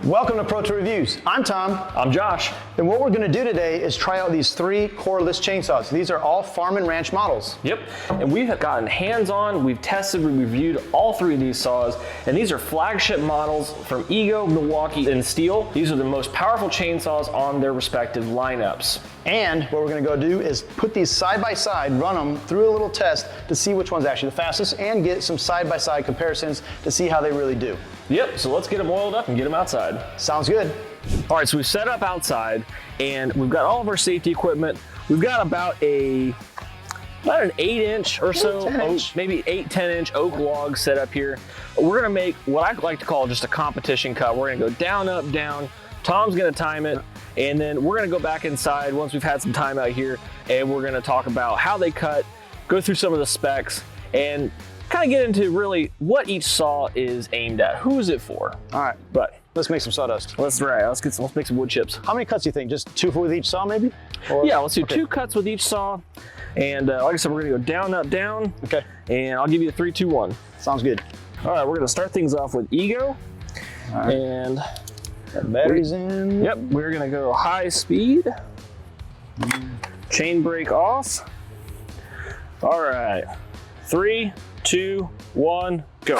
Welcome to Pro Tool Reviews. I'm Tom. I'm Josh. And what we're going to do today is try out these 3 cordless chainsaws. These are all farm and ranch models. Yep, and we have gotten hands-on, we've tested, we reviewed all 3 of these saws, and these are flagship models from Ego, Milwaukee, and Stihl. These are the most powerful chainsaws on their respective lineups. And what we're going to go do is put these side by side, run them through a little test to see which one's actually the fastest and get some side by side comparisons to see how they really do. Yep, so let's get them oiled up and get them outside. Sounds good. All right, so we've set up outside and we've got all of our safety equipment. We've got about an 8-inch or so, maybe 8-10-inch oak log set up here. We're gonna make what I like to call just a competition cut. We're gonna go down, up, down. Tom's gonna time it, and then we're gonna go back inside once we've had some time out here, and we're gonna talk about how they cut, go through some of the specs, and kind of get into really what each saw is aimed at. Who is it for? All right, but let's make some sawdust. Let's make some wood chips. How many cuts do you think? Just 2 with each saw, maybe? Or, yeah, let's do 2 cuts with each saw. And like I said, we're gonna go down, up, down. Okay. And I'll give you a 3, 2, 1. Sounds good. All right, we're gonna start things off with Ego. All right. And got batteries in. Yep, we're gonna go high speed. Chain brake off. All right, 3, 2, 1, go.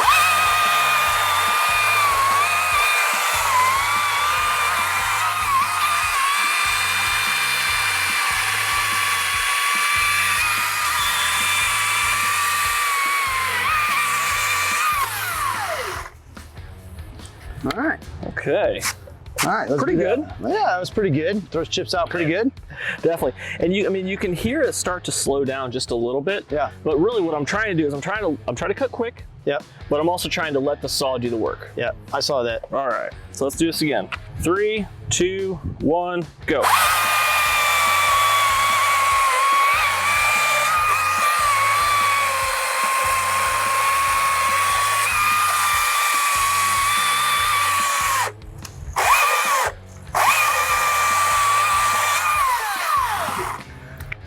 All right. Okay. All right, let's pretty good. Yeah, that was pretty good. Throws chips out pretty good. Definitely. And you can hear it start to slow down just a little bit. Yeah. But really what I'm trying to do is I'm trying to cut quick. Yeah. But I'm also trying to let the saw do the work. Yeah, I saw that. All right. So let's do this again. 3, 2, 1, go.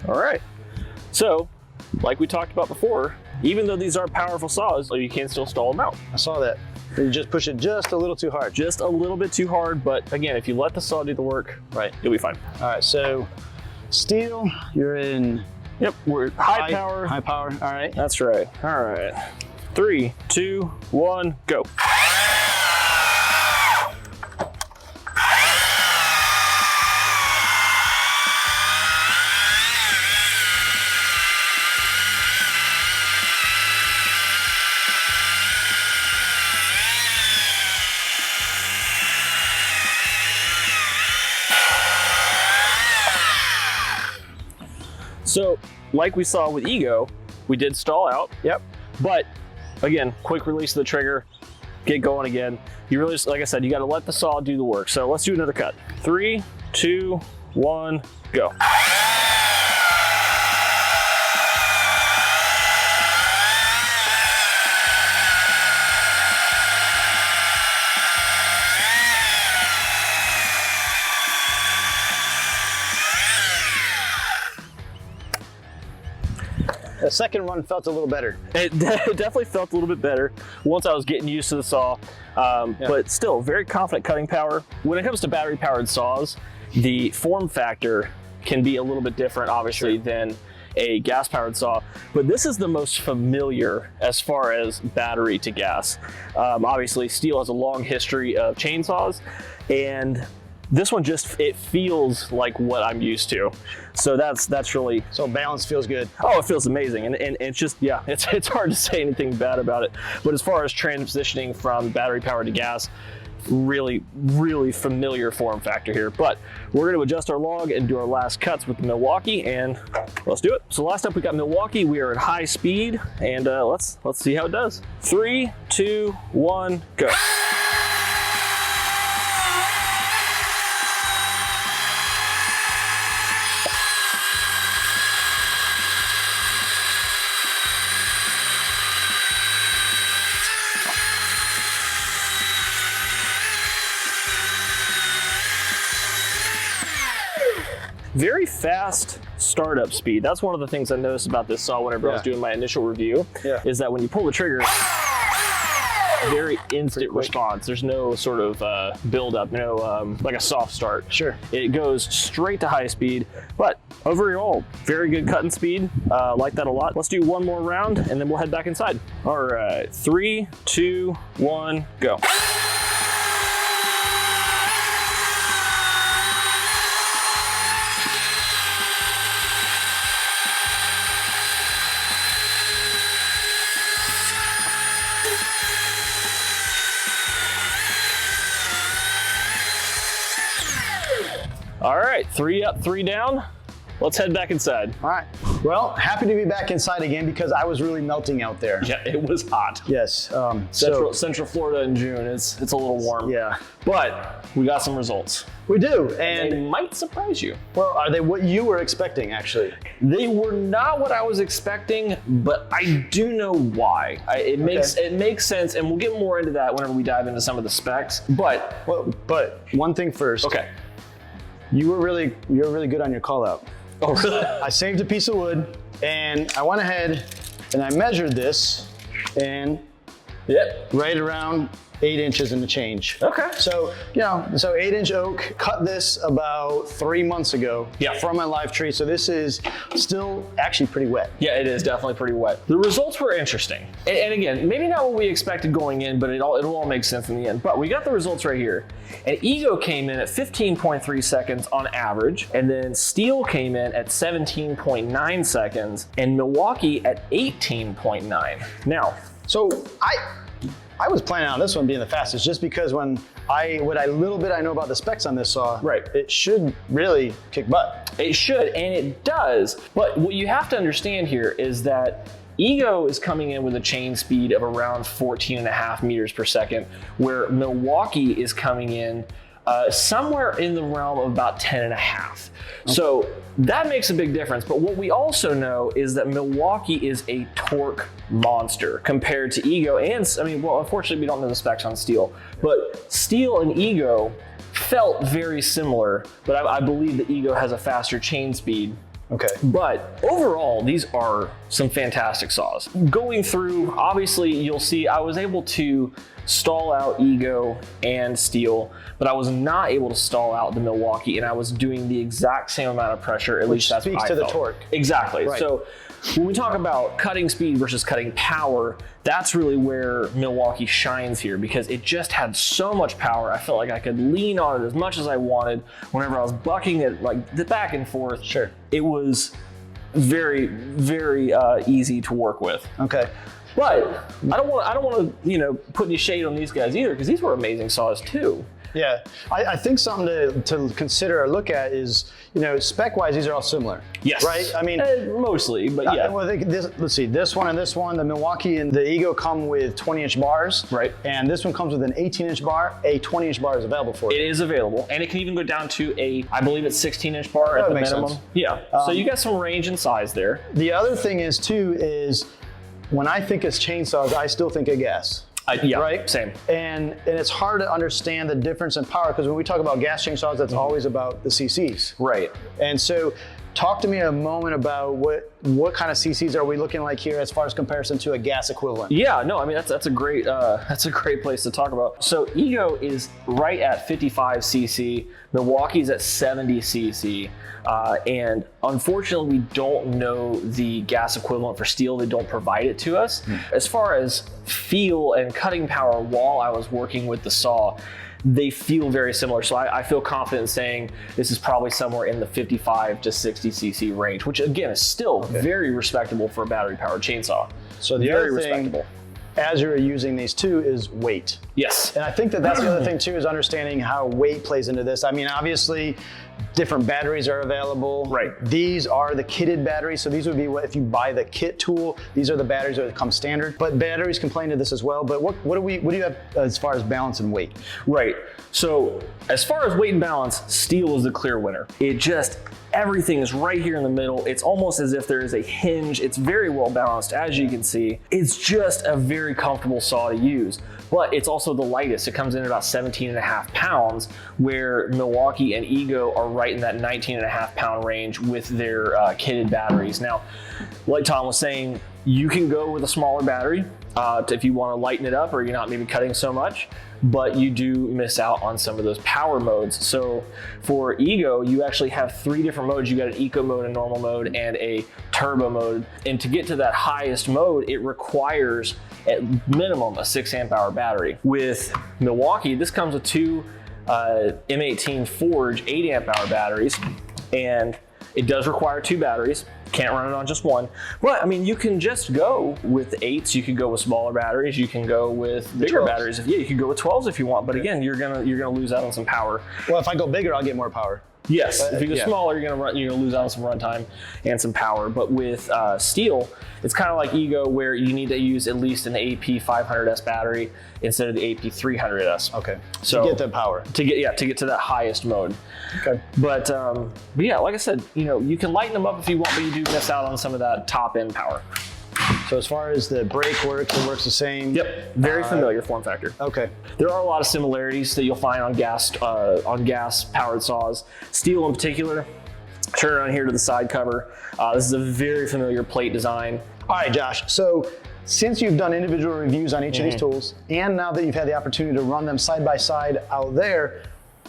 All right, so like we talked about before, even though these are powerful saws, you can still stall them out. I saw that. You just push it just a little too hard. Just a little bit too hard, but again, if you let the saw do the work, right, you'll be fine. All right, so Stihl, you're in. Yep, we're high power. High power, all right. That's right, all right. 3, 2, 1, go. So, like we saw with Ego, we did stall out. Yep. But again, quick release of the trigger, get going again. You really, like I said, you got to let the saw do the work. So let's do another cut. 3, 2, 1, go. The second run felt a little better. It definitely felt a little bit better once I was getting used to the saw, but still very confident cutting power. When it comes to battery powered saws, the form factor can be a little bit different obviously than a gas powered saw, but this is the most familiar as far as battery to gas. Obviously Stihl has a long history of chainsaws, and this one it feels like what I'm used to. So that's really. So balance feels good. Oh, it feels amazing. And it's just, yeah, it's hard to say anything bad about it. But as far as transitioning from battery power to gas, really, really familiar form factor here. But we're gonna adjust our log and do our last cuts with the Milwaukee, and let's do it. So last up we got Milwaukee. We are at high speed, and let's see how it does. 3, 2, 1, go. Very fast startup speed. That's one of the things I noticed about this saw whenever I was doing my initial review, is that when you pull the trigger, very instant response. There's no sort of build up, like a soft start. Sure. It goes straight to high speed, but overall, very good cutting speed. Like that a lot. Let's do one more round and then we'll head back inside. All right, 3, 2, 1, go. All right, 3 up, 3 down. Let's head back inside. All right. Well, happy to be back inside again because I was really melting out there. Yeah, it was hot. Yes. Central Florida in June, it's a little warm. Yeah. But we got some results. We do, And they and might surprise you. well, are they what you were expecting actually? They were not what I was expecting, but I do know why. It makes sense, and we'll get more into that whenever we dive into some of the specs. But One thing first. okay. You're really good on your call out. Oh, really? I saved a piece of wood and I went ahead and I measured this and Yep. right around 8 inches in the change. Okay. So, 8-inch oak, cut this about 3 months ago from my live tree. So this is still actually pretty wet. Yeah, it is definitely pretty wet. The results were interesting. And again, maybe not what we expected going in, but it'll all make sense in the end. But we got the results right here. And Ego came in at 15.3 seconds on average, and then Stihl came in at 17.9 seconds, and Milwaukee at 18.9. Now, So I was planning on this one being the fastest just because what little bit I know about the specs on this saw, it should really kick butt. it should, and it does. But what you have to understand here is that Ego is coming in with a chain speed of around 14.5 meters per second, where Milwaukee is coming in somewhere in the realm of about 10.5. So that makes a big difference. But what we also know is that Milwaukee is a torque monster compared to Ego. And unfortunately, we don't know the specs on Stihl, but Stihl and Ego felt very similar, but I believe that Ego has a faster chain speed. Okay. But overall, these are some fantastic saws. Going through, obviously, you'll see I was able to stall out Ego and Stihl, but I was not able to stall out the Milwaukee, and I was doing the exact same amount of pressure, at least that's what I felt. Speaks to the torque. Exactly. Right. So when we talk about cutting speed versus cutting power, that's really where Milwaukee shines here, because it just had so much power. I felt like I could lean on it as much as I wanted. Whenever I was bucking it like the back and forth, Sure. It was very, very easy to work with. Okay. But I don't want to put any shade on these guys either, because these were amazing saws too. Yeah, I think something to consider or look at is, spec-wise, these are all similar. Yes. Right? I mean, mostly, but yeah. Well, let's see, this one and this one, the Milwaukee and the Ego come with 20-inch bars. Right. And this one comes with an 18-inch bar. A 20-inch bar is available for It you. is available, and it can even go down to I believe it's 16-inch bar at the makes minimum. sense. Yeah, so you got some range and size there. The other thing is, too, is when I think it's chainsaws, I still think of gas. Yeah, right? Same. And it's hard to understand the difference in power, because when we talk about gas chainsaws, that's always about the CCs. Right. And so talk to me a moment about what kind of CCs are we looking like here as far as comparison to a gas equivalent? Yeah, no, I mean that's a great place to talk about. So Ego is right at 55 cc, Milwaukee's at 70 cc, and unfortunately we don't know the gas equivalent for Stihl. They don't provide it to us. As far as feel and cutting power while I was working with the saw, they feel very similar. So I feel confident in saying this is probably somewhere in the 55 to 60 cc range, which again is still very respectable for a battery powered chainsaw. So the very other thing, respectable. as you're using these two, is weight. Yes. And I think that's the other thing too, is understanding how weight plays into this. I mean, obviously, different batteries are available. Right. These are the kitted batteries. So these would be if you buy the kit tool, these are the batteries that come standard. But batteries can play into this as well. But what do you have as far as balance and weight? Right. So as far as weight and balance, Stihl is the clear winner. Everything is right here in the middle. It's almost as if there is a hinge. It's very well balanced, as you can see. It's just a very comfortable saw to use, but it's also the lightest. It comes in at about 17.5 pounds, where Milwaukee and Ego are right in that 19.5 pound range with their kitted batteries. Now, like Tom was saying, you can go with a smaller battery. if you want to lighten it up or you're not maybe cutting so much, but you do miss out on some of those power modes. So for Ego, you actually have 3 different modes. You got an eco mode, a normal mode, and a turbo mode. And to get to that highest mode, it requires at minimum a 6 amp hour battery. With Milwaukee, this comes with 2 M18 Forge 8 amp hour batteries, and it does require 2 batteries. Can't run it on just one. But I mean, you can just go with 8s. You can go with smaller batteries. You can go with bigger batteries. Yeah, you can go with 12s if you want. But again, you're gonna lose out on some power. Well, if I go bigger, I'll get more power. Yes, if you go smaller, you're gonna lose out on some runtime and some power. But with Stihl, it's kind of like Ego, where you need to use at least an AP 500S battery instead of the AP 300S. Okay. So to get the power. To get to that highest mode. Okay. But yeah, like I said, you can lighten them up if you want, but you do miss out on some of that top end power. So as far as the brake works, it works the same? Yep, very familiar form factor. Okay. There are a lot of similarities that you'll find on gas powered saws. Stihl in particular, turn around here to the side cover. This is a very familiar plate design. All right, Josh, so since you've done individual reviews on each of these tools, and now that you've had the opportunity to run them side by side out there,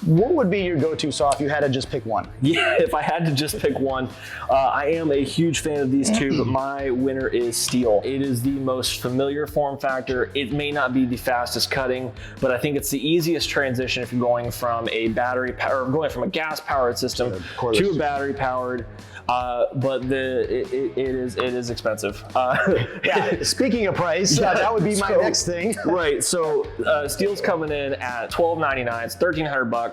what would be your go-to saw if you had to just pick one? Yeah, if I had to just pick one, I am a huge fan of these 2, but my winner is Stihl. It is the most familiar form factor. It may not be the fastest cutting, but I think it's the easiest transition if you're going from a gas-powered system to a battery-powered. But it is expensive. Yeah. Speaking of price, that would be my next thing. Right. So Stihl's coming in at $12.99. It's $1,300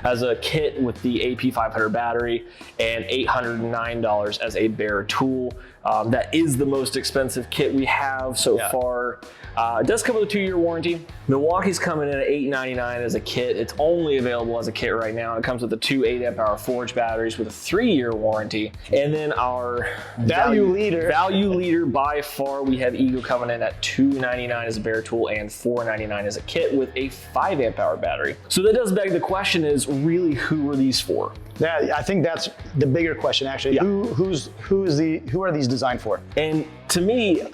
as a kit with the AP 500 battery, and $809 as a bare tool. That is the most expensive kit we have so far. It does come with a 2-year warranty. Milwaukee's coming in at $899 as a kit. It's only available as a kit right now. It comes with the 2 8 amp hour Forge batteries with a 3-year warranty. And then our value leader by far, we have Ego coming in at $299 as a bare tool and $499 as a kit with a 5 amp hour battery. So that does beg the question, is really who are these for? Yeah, I think that's the bigger question actually. Yeah. Who are these designed for? And to me,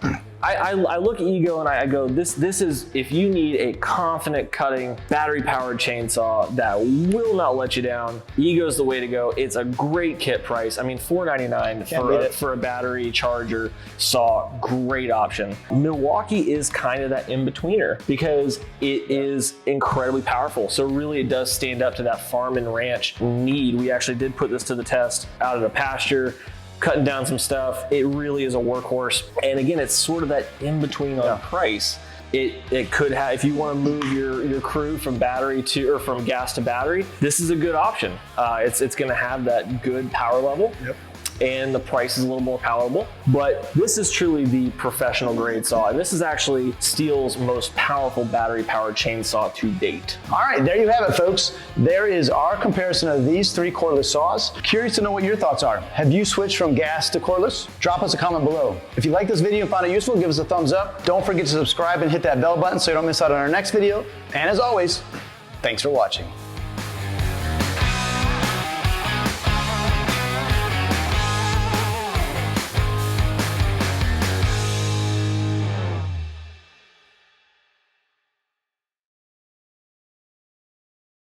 I look at Ego and I go, this is, if you need a confident cutting battery powered chainsaw that will not let you down, Ego's the way to go. It's a great kit price. I mean, $499 for a battery charger saw, great option. Milwaukee is kind of that in-betweener because it is incredibly powerful. So really it does stand up to that farm and ranch need. We actually did put this to the test out at a pasture, cutting down some stuff. It really is a workhorse. And again, it's sort of that in-between on price. It could have, if you want to move your crew from from gas to battery, this is a good option. It's going to have that good power level. Yep. And the price is a little more palatable, but this is truly the professional grade saw. And this is actually Stihl's most powerful battery powered chainsaw to date. All right, there you have it, folks. There is our comparison of these 3 cordless saws. Curious to know what your thoughts are. Have you switched from gas to cordless? Drop us a comment below. If you like this video and found it useful, give us a thumbs up. Don't forget to subscribe and hit that bell button so you don't miss out on our next video. And as always, thanks for watching.